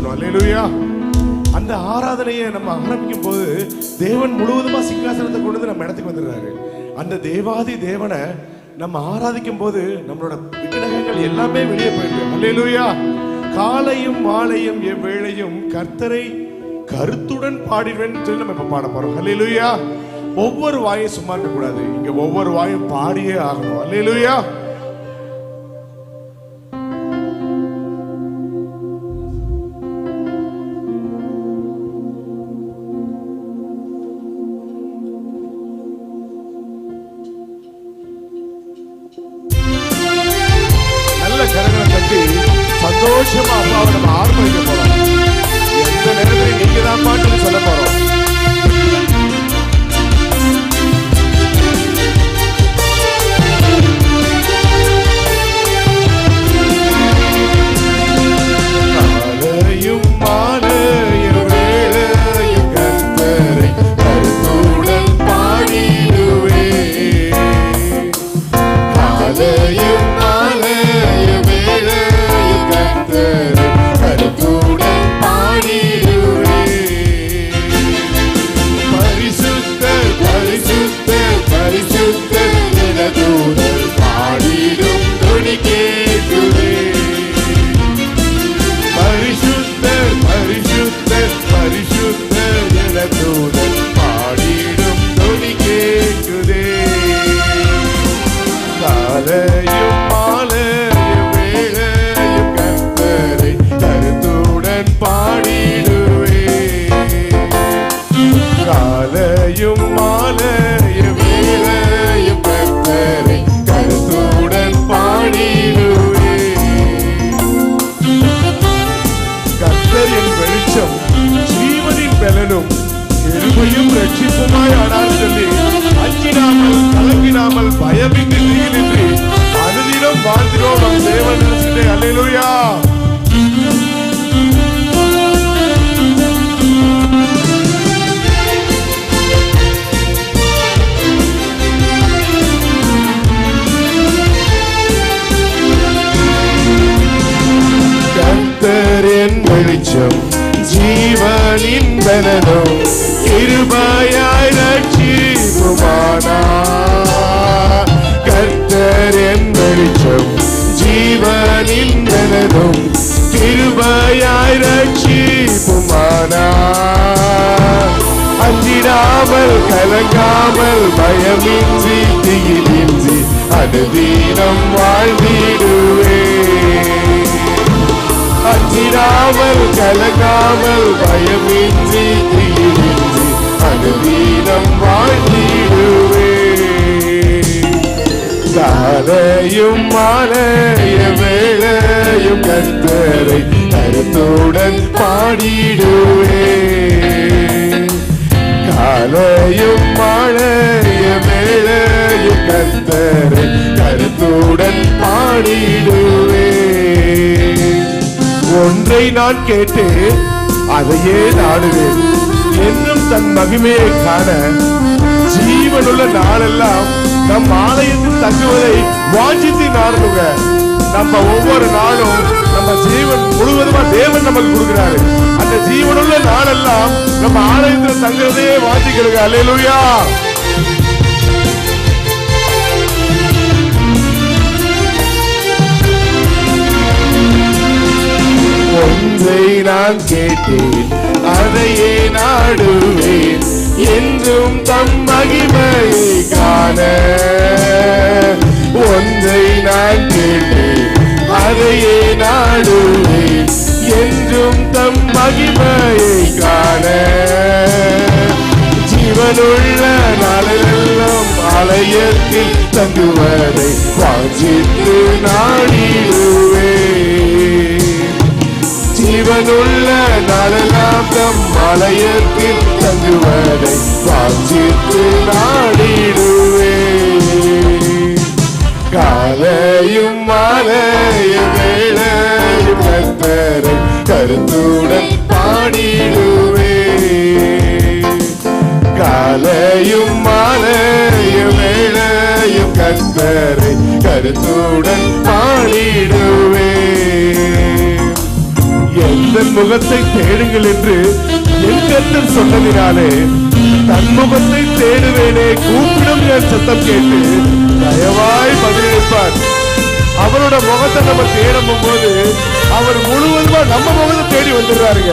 சொல்லுவோம். அல்லேலூயா. அந்த ஆராதனையை நம்ம ஆரம்பிக்கும் போது தேவன் முழுவதுமா சிங்காசனத்தை கொண்டு வந்து நம்ம இடத்துக்கு வந்துடுறாரு. அந்த தேவாதி தேவனை நம்ம ஆராதிக்கும் போது நம்மளோட விக்கிரகங்கள் எல்லாமே வெளியே போயிடுது. அல்லேலூயா. காலையும் மாலையும் எவ்வேளையும் கர்த்தரை கருத்துடன் பாடிடுவேன் சொல்லி நம்ம இப்ப பாட போறோம். அல்லேலூயா. ஒவ்வொரு வாயும் சும்மா இருக்க கூடாது, இங்க ஒவ்வொரு வாயும் பாடியே ஆகணும். அல்லேலூயா. கரங்களை தட்டி சந்தோஷமா அப்பாவை நம்ம ஆர்ப்பரிக்க போறோம். எந்த நேரத்தில் நீங்க தான் பாட்டு சொல்ல போறோம். காலையும் மாலையும் வேளையும் கர்த்தரை கருத்துடன் பாடிடுவே. காலையும் அஞ்சிடாமல் பயமின்றி நீரின்றி அனுதினம் வாழ்ந்திரோம் நம் தேவன். அல்லேலூயா. கர்த்தர் என் வெளிச்சம் ஜீவனின் பலனும் கிருபையாய் ரட்சிப்புமானார். கர்த்தர் என் வெளிச்சம் ஜீவனின் பலனும் கிருபையாய் ரட்சிப்புமானார். அஞ்சிடாமல் கலங்காமல் பயமின்றி திகிலின்றி அனுதினம் வாழ்ந்திடுவே. அஞ்சிடாமல் கலங்காமல் பயமின்றி திகிலின்றி அனுதினம் வாழ்ந்திடுவே. காலையும் மாலைய வேளையும் கர்த்தரை கருத்துடன் பாடிடுவே. காலையும் மாலைய வேளையும் கர்த்தரை கருத்துடன் பாடிடுவே. ஒன்றை நான் கேட்டு அதையே நாடுவேன் என்னும் தன் மகிமையை காண ஜீவனுள்ள நாளெல்லாம் நம் ஆலயத்தில் தங்குவதை வாஞ்சித்து நாடுங்க. நம்ம ஒவ்வொரு நாளும் நம்ம ஜீவன் முழுவதுமா தேவன் நமக்கு கொடுக்கிறாரு. அந்த ஜீவனுள்ள நாளெல்லாம் நம்ம ஆலயத்தில் தங்குறதே வாஞ்சிக்கிறங்க. அல்லேலூயா. ஒன்றை நான் கேட்டேன் அதையே நாடுவேன் என்றும் தம் மகிமையை காண. ஒன்றை நான் கேட்டேன் அதையே நாடுவேன் என்றும் தம் மகிமையை காண. ஜீவனுள்ள நாளெல்லாம் ஆலயத்தில் தங்குவதை வாஞ்சித்து நாடிடுவே. ஜீவனுள்ள நாளெல்லாம் தம் ஆலயத்தில் தங்குவதை வாஞ்சித்து நாடிடுவே. காலையும் மாலையும் வேளையும் கர்த்தரை கருத்துடன் பாடிடுவே. காலையும் மாலையும் வேளையும் கர்த்தரை கருத்துடன் பாடிடுவே. எந்த முகத்தை தேடுங்கள் என்று என் கர்த்தர் சொன்னதினாலே தன் முகத்தை தேடுவேனே, கூப்பிடும் என் சத்தம் கேட்டு தயவாய் பதிலளிப்பார். அவரோட முகத்தை நம்ம தேடும் போது அவர் முழுவதுமா நம்ம முகத்தை தேடி வந்துடுறாருங்க.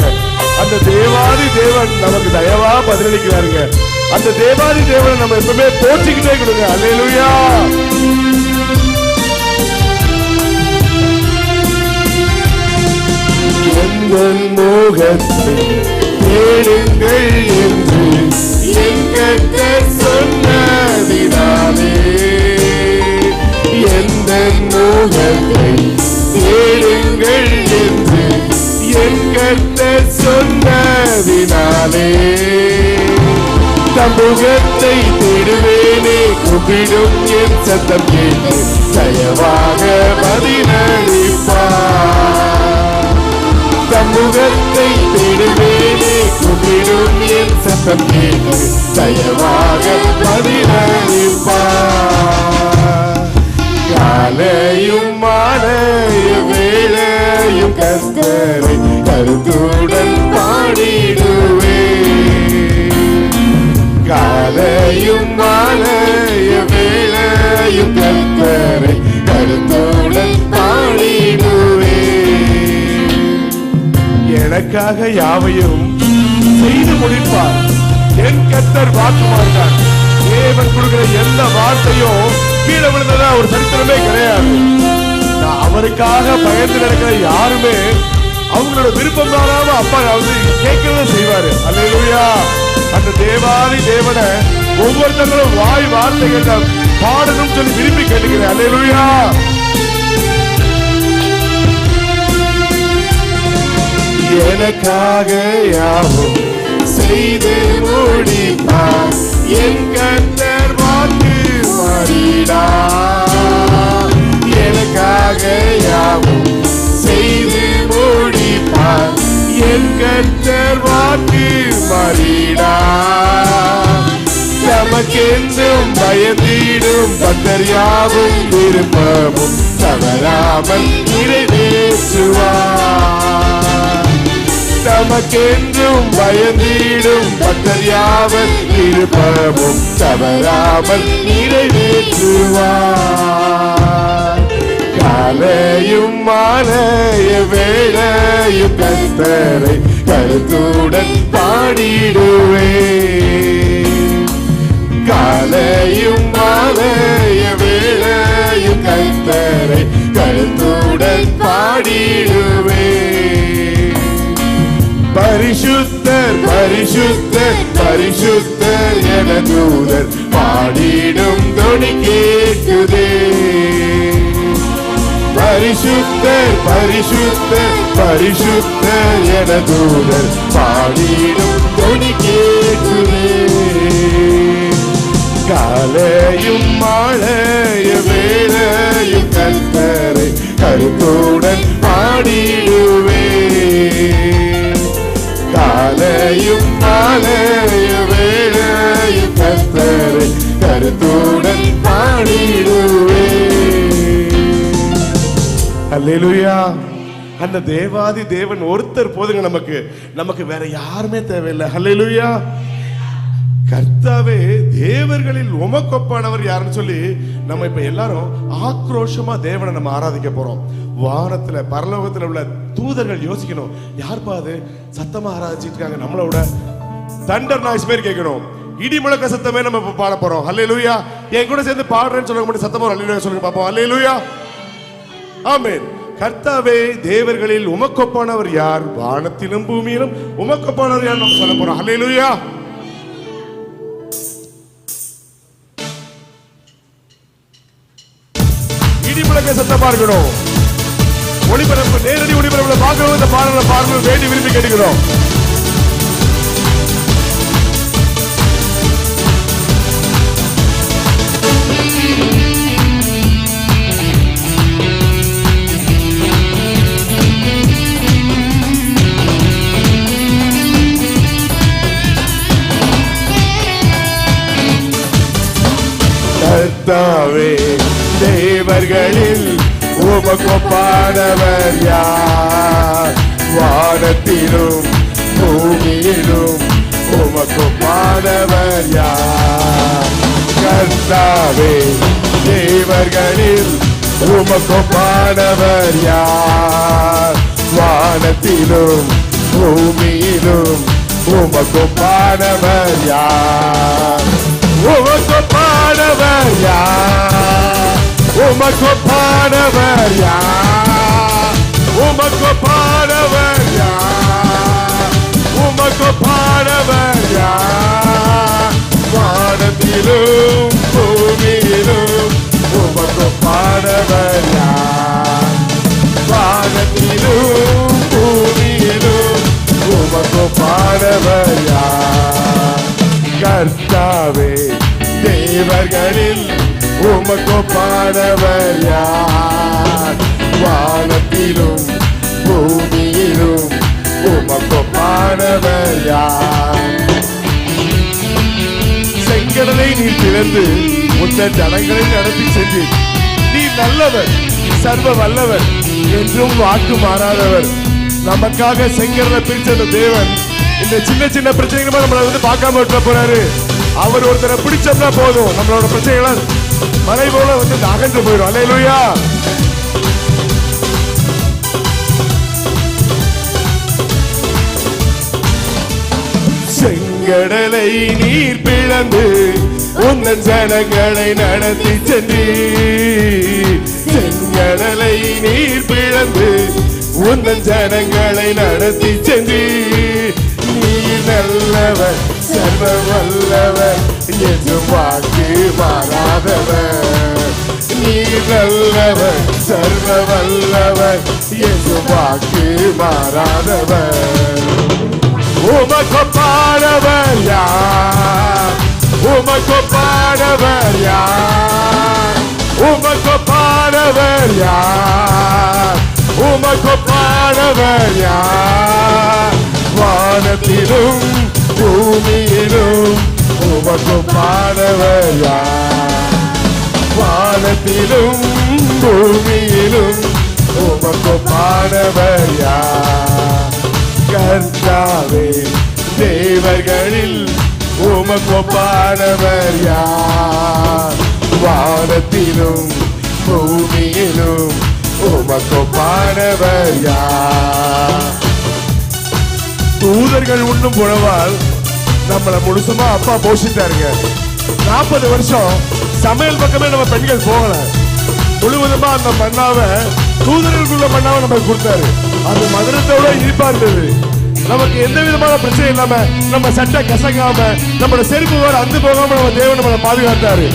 அந்த தேவாதி தேவன் நமக்கு தயவா பதிலளிக்கிறாருங்க. அந்த தேவாதி தேவனை நம்ம எப்பவுமே போற்றிக்கிட்டே கொடுங்க. அல்லேலூயா. எங்கள் முகத்தை தேடுங்கள் என்று என் கர்த்தர் சொன்னதினாலே, எந்த முகத்தை தேடுங்கள் என்று என் கர்த்தர் சொன்னதினாலே, தமுகத்தை தேடுவேனே, கூப்பிடும் என் சத்தம் கேட்டு தயவாக பதிலளிப்பார். தமுகத்தை தேடுவேனே, கூப்பிடும் என் சத்தம் கேட்டு தயவாக பதிலளிப்பார். காலையும் மாலையும் வேளையும் கர்த்தரை கருத்துடன் பாடிடுவே. காலையும் மாலையும் வேளையும் கர்த்தரை கருத்துடன் பாடிடுவே. எனக்காக யாவையும் செய்து முடிப்பார். என் கர்த்தர் வாக்குமாறுகிறார். தேவன் கொடுக்கிற எந்த வார்த்தையும் கீழே விழுந்ததா ஒரு சரித்திரமே கிடையாது. நான் அவருக்காக பயந்து நடக்கிற யாருமே அவங்களோட விருப்பம் தானாம அப்பா கேட்கிறத செய்வாரு. அல்லேலூயா. அந்த தேவாதி தேவனை ஒவ்வொருத்தங்களும் வாய் வார்த்தைகள் பாடணும் சொல்லி விரும்பி கேட்டுக்கிறேன். அல்லேலூயா. எனக்காக யாவும் செய்து முடிப்பார். என் கர்த்தர் வாக்கு மாறிடார். எனக்காக யாவும் செய்து முடிப்பார். என் கர்த்தர் வாக்கு மாறிடார். தமக்கென்றும் பயந்திடும் பக்தர் யாவும் விருப்பமும் தவறாமல் நிறைவேற்றுவார். தமக்கென்றும் பயந்திடும் பக்தர் யாவர் விருப்பமும் தவறாமல் நிறைவேற்றுவார். காலையும் மாலைய வேளையும் கர்த்தரை கருத்துடன் பாடிடுவே. காலையும் மாலைய வேளையும் கர்த்தரை கருத்துடன் பாடிடுவே. பரிசுத்தர் பரிசுத்தர் பரிசுத்தர் என தூதர் பாடிடும் தொனி கேட்குதே. பரிசுத்தர் பரிசுத்தர் பரிசுத்தர் என தூதர் பாடிடும் தொனி கேட்குதே. காலையும் மாலைய வேளையும் கர்த்தரை கருத்துடன் பாடிடுவே. காலையும் மாலைய வேளையும் கர்த்தரை கருத்துடன் பாடிடுவே. அல்லேலூயா. அந்த தேவாதி தேவன் ஒருத்தர் போதுங்க நமக்கு. நமக்கு வேற யாருமே தேவையில்லை. அல்லேலூயா. கர்த்தாவே தேவர்களில் உமக்கொப்பானவர் யாருன்னு சொல்லி நம்ம இப்ப எல்லாரும் ஆக்ரோஷமா தேவனை நம்ம ஆராதிக்க போறோம். வானத்துல பரலோகத்துல உள்ள தூதர்கள் யோசிக்கணும், யார்ப்பா அது சத்தமா ஆராதிச்சிட்டு இருக்காங்க நம்மளோட. தண்டர் நாய்ஸ் மாதிரி கேட்கணும், இடி முழக்க சத்தமே நம்ம இப்ப பாட போறோம். அல்லேலூயா. என் கூட சேர்ந்து பாடுறேன்னு சொல்ல மட்டும் சத்தமா அல்லேலூயா சொல்லுங்க பாப்போம். அல்லேலூயா. ஆமென். கர்த்தாவே தேவர்களில் உமக்கொப்பானவர் யார், வானத்திலும் பூமியிலும் உமக்கொப்பானவர் யார் நம்ம சொல்ல போறோம். அல்லேலூயா. இடிமுழக்க சத்தமா இருக்கணும். ஒளிபரப்பு நேரடி ஒளிபரப்புல பார்க்கணும். இந்த பாடலை பார்க்கணும் வேண்டி விரும்பி கேட்டுக்கிறோம். கர்த்தாவே தேவர்களில் உமக்கொப்பானவர் யார், வானத்திலும் பூமியிலும் உமக்கொப்பானவர் யார்? கர்த்தாவே, தேவர்களில் உமக்கொப்பானவர் யார்? வானத்திலும் பூமியிலும் உமக்கொப்பானவர் யார்? உமக்கொப்பானவர் யார்? உமக்கொப்பானவர் யார்? உமக்கொப்பானவர் யார்? உமக்கொப்பானவர் யார்? வானத்திலும் பூமியிலும் உமக்கொப்பானவர் யார்? வானத்திலும் பூமியிலும் உமக்கொப்பானவர் யார்? கர்த்தாவே, தேவர்களில் உமக்கொப்பானவர் யார்? வானத்திலும் பூமியிலும் உமக்கொப்பானவர் யார்? செங்கடலை நீர் திறந்து உந்தன் ஜனங்களை நடத்தி சென்றீர். நீ நல்லவர், சர்வ வல்லவர், என்றும் வாக்கு மாறாதவர். நமக்காக செங்கடலை பிரிச்ச தேவன் இந்த சின்ன சின்ன பிரச்சனைகளை நம்மளை வந்து பார்க்காம விட்டுற போறாரு. அவர் ஒருத்தரை பிடிச்சோம்னா போதும், நம்மளோட பிரச்சனைகளை மலை போல வந்து அகன்று போயிடும். அல்லேலூயா. செங்கடலை நீர் பிளந்து உந்தன் ஜனங்களை நடத்தி சென்றீர். செங்கடலை நீர் பிளந்து உந்தன் ஜனங்களை நடத்தி சென்றீர். நீர் நல்லவர், சர்வ வல்லவர், என்றும் வாக்கு மாறாதவர். நீர் நல்லவர், சர்வ வல்லவர், என்றும் வாக்கு மாறாதவர். உமக்கொப்பானவர் யார்? உமக்கொப்பானவர் யார்? உமக்கொப்பானவர் யார்? உமக்கொப்பானவர் யார்? வானத்திலும் பூமியிலும் உமக்கொப்பானவர் யார்? வானத்திலும் பூமியிலும் உமக்கொப்பானவர் யார்? கர்த்தாவே, தேவர்களில் உமக்கொப்பானவர் யார்? வானத்திலும் பூமியிலும் உமக்கொப்பானவர் யார்? தூதர்கள் உண்ணும் உணவால் நம்மளை முழுசுமா அப்பா போஷித்தாருங்க. 40 வருஷம் சமையல் பக்கமே நம்ம பெண்கள் போகல. முழுவதுமா அந்த மண்ணாவை, தூதர்களுக்குள்ள மண்ணாவை நமக்கு கொடுத்தாரு. அது மதுரத்தோட இனிப்பா இருந்தது. நமக்கு எந்த விதமான பிரச்சனை இல்லாம, நம்ம சட்டை கசங்காம, நம்மளோட செருப்பு வேற அந்து போகாம நம்ம தேவன் நம்மளை பாதுகாத்தாரு.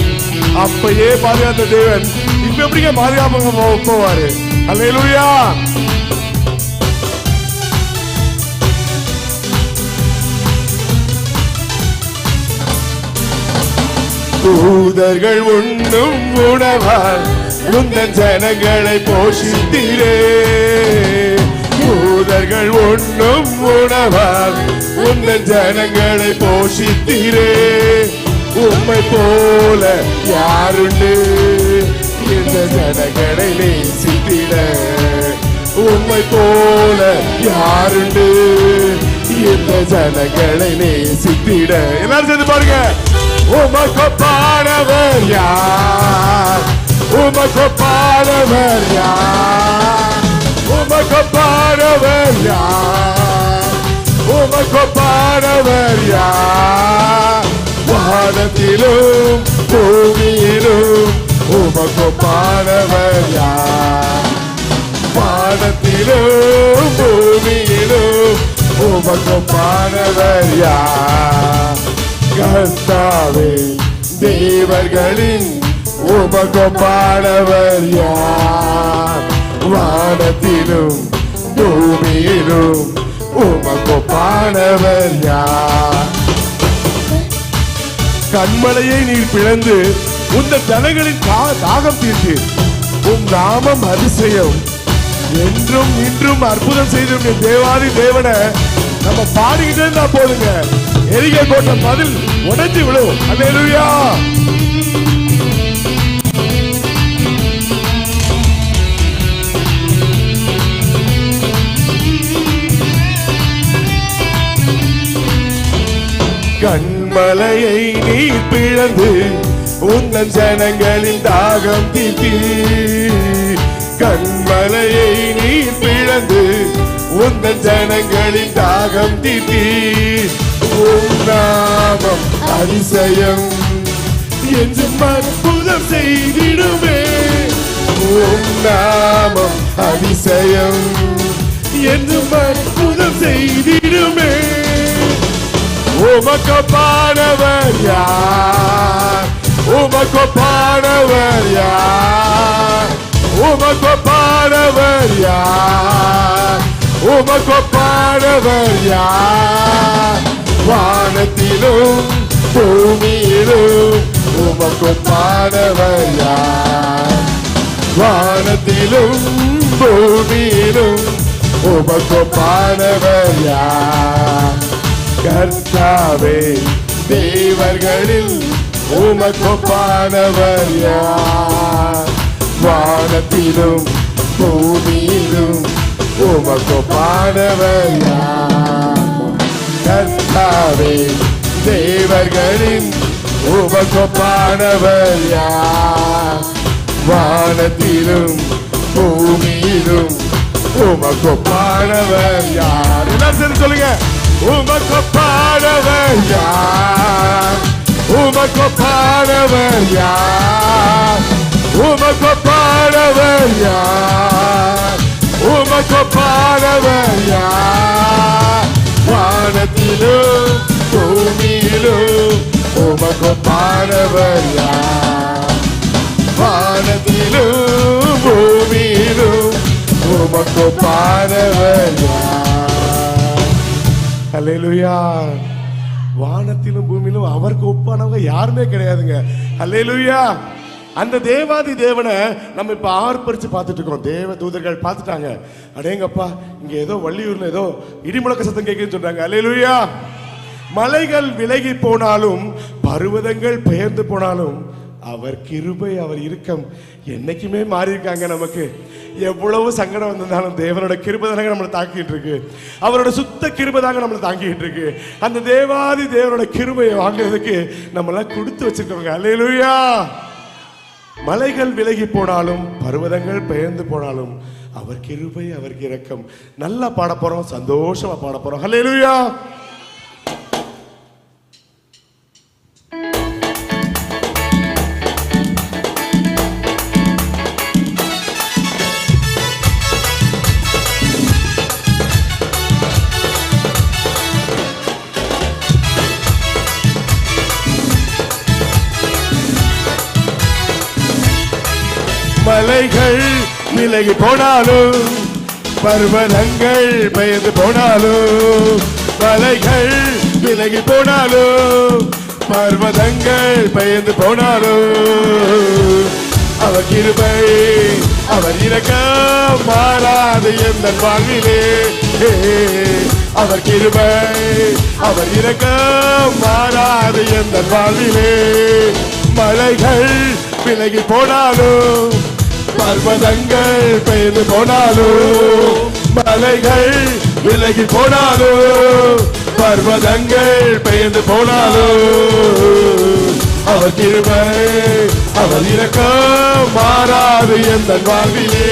அப்பயே பாதுகாத்த தேவன் இப்ப எப்படிங்க பாதுகாப்பாங்க போவாரு? அல்லேலூயா. தூதர்கள் உண்ணும் உணவால் உந்தன் ஜனங்களை போஷித்தீரே. தூதர்கள் உண்ணும் உணவால் உந்தன் ஜனங்களை போஷித்தீரே. உம்மை போல யாருண்டு இந்த ஜனங்களை நேசித்திட? உம்மை போல யாருண்டு இந்த ஜனங்களை நேசித்திட? எல்லாரும் சேர்ந்து பாருங்க. உமக்கொப்பானவர் யார்? உமக்கொப்பானவர் யார்? உமக்கொப்பானவர் யார்? உமக்கொப்பானவர் யார்? வானத்திலும் பூமியிலும் உமக்கொப்பானவர் யார்? வானத்திலும் பூமியிலும் உமக்கொப்பானவர் யார்? கர்த்தாவே, தேவர்களின் உமக்கொப்பானவர் யார்? வானத்திலும் பூமியிலும் உமக்கொப்பானவர் யார்? கண்மலையை நீர் பிளந்து உந்த ஜனங்களின் தாகம் தீர்த்தீர். உம் நாமம் அதிசயம், என்றும் இன்றும் அற்புதம் செய்த தேவாதி தேவனை நம்ம பாடிக்கிட்டே இருந்தா போதுங்க. எரிகை போட்ட பதில் உடைஞ்சு விடும். அல்லேலூயா. கண்மலையை நீர் பிளந்து உந்தன் ஜனங்களின் தாகம் தீர்த்தீர். கண்மலையை நீர் பிளந்து உந்தன் ஜனங்களின் தாகம் தீர்த்தீர். உம் நாமம் அதிசயம் என்றும் அற்புதம் செய்திடுமே. உம் நாமம் அதிசயம் என்றும் அற்புதம் செய்திடுமே. உமக்கொப்பானவர் யார்? உமக்கொப்பானவர் யார்? உமக்கொப்பானவர் யார்? உமக்கொப்பானவர் யார்? வானத்திலும் பூமியிலும் உமக்கொப்பானவர் யார்? வானத்திலும் பூமியிலும் உமக்கொப்பானவர் யார்? கர்த்தாவே தேவர்களில் உமக்கொப்பானவர் யார்? வானத்திலும் பூமியிலும் உமக்கொப்பானவர் யார்? கர்த்தாவே தேவர்களில் உமக்கொப்பானவர் யார்? வானத்திலும் பூமியிலும் உமக்கொப்பானவர் யார்? எல்லாரும் சொல்லுங்க. உமக்கொப்பானவர் யார்? உமக்கொப்பானவர் யார்? உமக்கொப்பானவர் யார்? உமக்கொப்பானவர் யார்? வானத்திலும் பூமியிலும் உமக்கொப்பானவர் யார்? வானத்திலும் பூமியிலும் உமக்கொப்பானவர் யார்? அல்லேலூயா. வானத்திலும் பூமியிலும் அவருக்கு ஒப்பானவங்க யாருமே கிடையாதுங்க. அல்லேலூயா. அந்த தேவாதி தேவனை நம்ம இப்ப ஆர்ப்பரிச்சு பார்த்துட்டு இருக்கோம். தேவ தூதர்கள் பார்த்துட்டாங்க. அடேங்கப்பா, இங்க ஏதோ வள்ளியூர்ல ஏதோ இடிமுழக்க சத்தம் கேட்குன்னு சொல்றாங்க. அல்லேலூயா. மலைகள் விலகி போனாலும் பர்வதங்கள் பெயர்ந்து போனாலும் அவர் கிருபை அவர் இரக்கம் என்னைக்குமே மாறி இருக்காங்க. நமக்கு எவ்வளவு சங்கடம் வந்திருந்தாலும் தேவனோட கிருபை தாங்க நம்மளை தாக்கிட்டு இருக்கு. அவரோட சுத்த கிருபை தாங்க நம்மளை தாக்கிட்டு இருக்கு. அந்த தேவாதி தேவனோட கிருபையை வாங்குறதுக்கு நம்மளாம் கொடுத்து வச்சிருக்கோங்க. அல்லேலூயா. மலைகள் விலகி போனாலும் பர்வதங்கள் பெயர்ந்து போனாலும் அவர் கிருபை அவர் இரக்கம். நல்லா பாட போறோம், சந்தோஷமா பாட போறோம். அல்லேலூயா. மலைகள் விலகி போனாலும் பர்வதங்கள் பெயர்ந்து போனாலும் மலைகள் விலகி போனாலும் பர்வதங்கள் பெயர்ந்து போனாலும் அவர் கிருபை அவர் இரக்கம் மாறாது எந்த வாழ்விலே. அவர் கிருபை அவர் இரக்கம் மாறாது எந்த வாழ்விலே. மலைகள் விலகி போனாலும் பர்வதங்கள் பெயர்ந்து போனாலும் மலைகள் விலகி போனாலும் பர்வதங்கள் பெயர்ந்து போனாலும் அவர் கிருபை அவர் இரக்கம் மாறாது எந்த வாழ்விலே.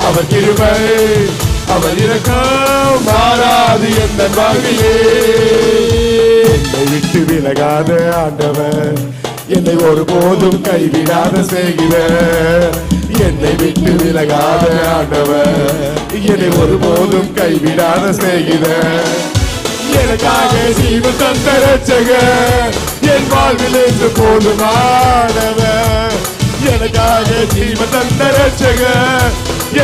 அவர் கிருபை அவர் இரக்கம் மாறாது எந்த வாழ்விலே. என்னை விட்டு விலகாத ஆண்டவர் என்னை ஒருபோதும் கைவிடாத செய்கிறார். என்னை விட்டு விலகாத ஆண்டவர் என்னை ஒருபோதும் கைவிடாத செய்கிறார். எனக்காக ஜீவன் தந்த ரட்சகர் என் வாழ்வில் என்று போதுமானவர். எனக்காக ஜீவன் தந்த ரட்சகர்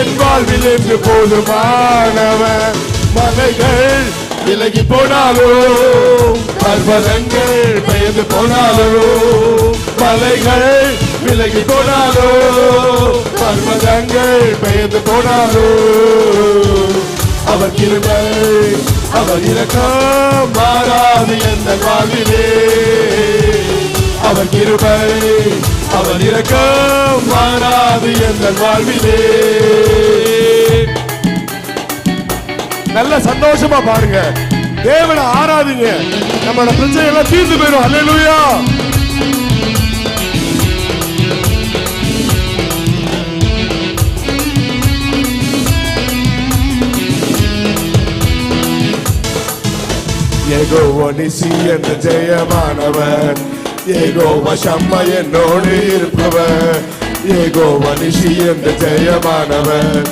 என் வாழ்வில் என்று போதுமானவர். மலைகள் விலகி போனாலும் பர்வதங்கள் பெயர்ந்து போனாலும் மலைகள் விலகி போனாலும் பர்வதங்கள் பெயர்ந்து போனாலும் அவர் கிருபை அவர் இரக்கம் மாறாது எந்த வாழ்விலே. அவர் கிருபை அவர் இரக்கம் மாறாது எந்த வாழ்விலே. நல்ல சந்தோஷமா பாருங்க. தேவனை ஆராதிங்க, நம்மளோட பிரச்சனை எல்லாம் தீர்ந்து போயிடும். அல்லேலூயா. யெகோவா நிசி என்ற ஜெயமானவர், யெகோவா ஷம்மா என்னோடு இருப்பவர். யெகோவா நிசி என்ற ஜெயமானவர்,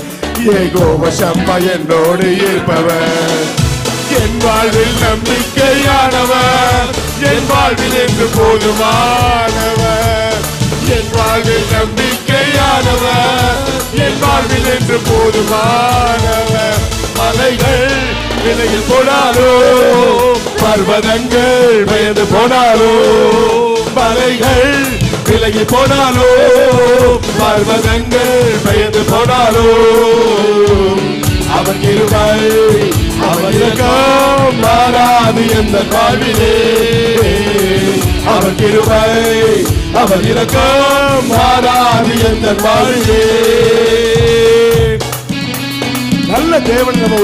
யெகோவா ஷம்மா என்னோடு இருப்பவர். என் வாழ்வில் நம்பிக்கையானவர், என் வாழ்வில் என்று போதுமானவர். என் வாழ்வில் நம்பிக்கையானவர், என் வாழ்வில் என்று போதுமானவர். மலைகள் விலையில் போனாலோ, பர்வதங்கள் பயந்து போனாலோ, மலைகள் விலகி போனாலோ, பர்வதங்கள் பயந்து போனாலோ, அவர் கிருபை அவர் இரக்கம் மாறாது எந்த வாழ்விலே. அவர் கிருபை அவர் இரக்கம் மாறாது எந்த வாழ்விலே. நல்ல தேவன் நம்ம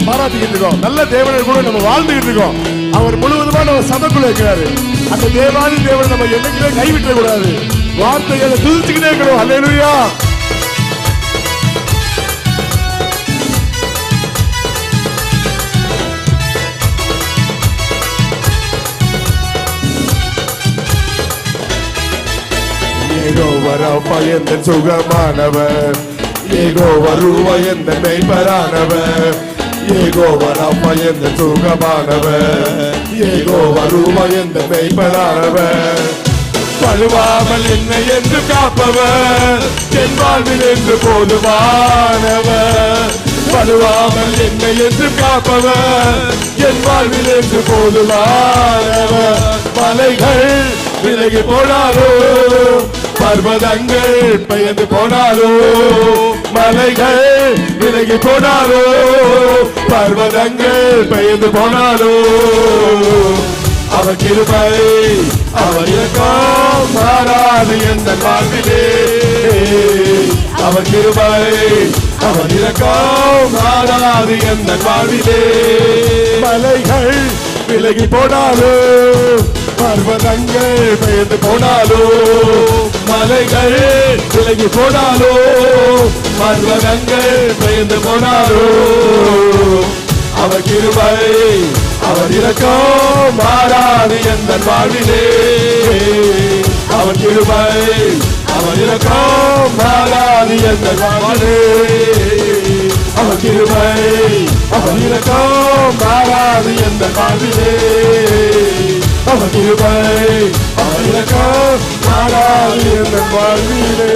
பாராட்டிக்கிட்டு இருக்கோம், நல்ல தேவனை கூட நம்ம வாழ்ந்துகிட்டு இருக்கோம். அவர் முழுவதுமா நம்ம சபைக்குள்ள இருக்கிறாரு. அந்த தேவாதி தேவன் நம்ம என்னைக்குமே கைவிட்ட கூடாது. வார்த்தைகளை துதிச்சுக்கிட்டே இருக்கிறோம். அல்லேலூயா. யெகோவா ராஃபா என்ற சுகமானவர், யெகோவா ரூவா என்ற மெய்ப்பரானவர். யெகோவா ராஃபா என்ற சுகமானவர், யெகோவா ரூவா என்ற மெய்ப்பரானவர். பழுவாமல் என்னை என்று காப்பவர், என் வாழ்வில் என்று போதுமானவர். பழுவாமல் என்னை என்று காப்பவர், என் வாழ்வில் என்று போதுமானவர். மலைகள் விலகி போனாலோ, பர்வதங்கள் பெயர்ந்து போனாலோ, மலைகள் விலகி போனாலோ, பர்வதங்கள் பெயர்ந்து போனாலோ, அவர் கிருபை அவர் இரக்கம் மாறாது எந்த வாழ்விலே. அவர் கிருபை அவர் இரக்கம் மாறாது எந்த வாழ்விலே. மலைகள் விலகி போனாலோ, பர்வதங்கள் பெயர்ந்து போனாலோ, மலைகள் விலகி போனாலோ, பர்வதங்கள் பெயர்ந்து போனாலோ, அவர் கிருபை அவர் இரக்கம் மாறாது எந்த வாழ்விலே. அவர் கிருபை அவர் இரக்கம் மாறாது எந்த வாழ்விலே. அவர் கிருபை அவர் இரக்கம் மாறாது எந்த வாழ்விலே. அவர் கிருபை அவர் இரக்கம் மாறாது எந்த வாழ்விலே.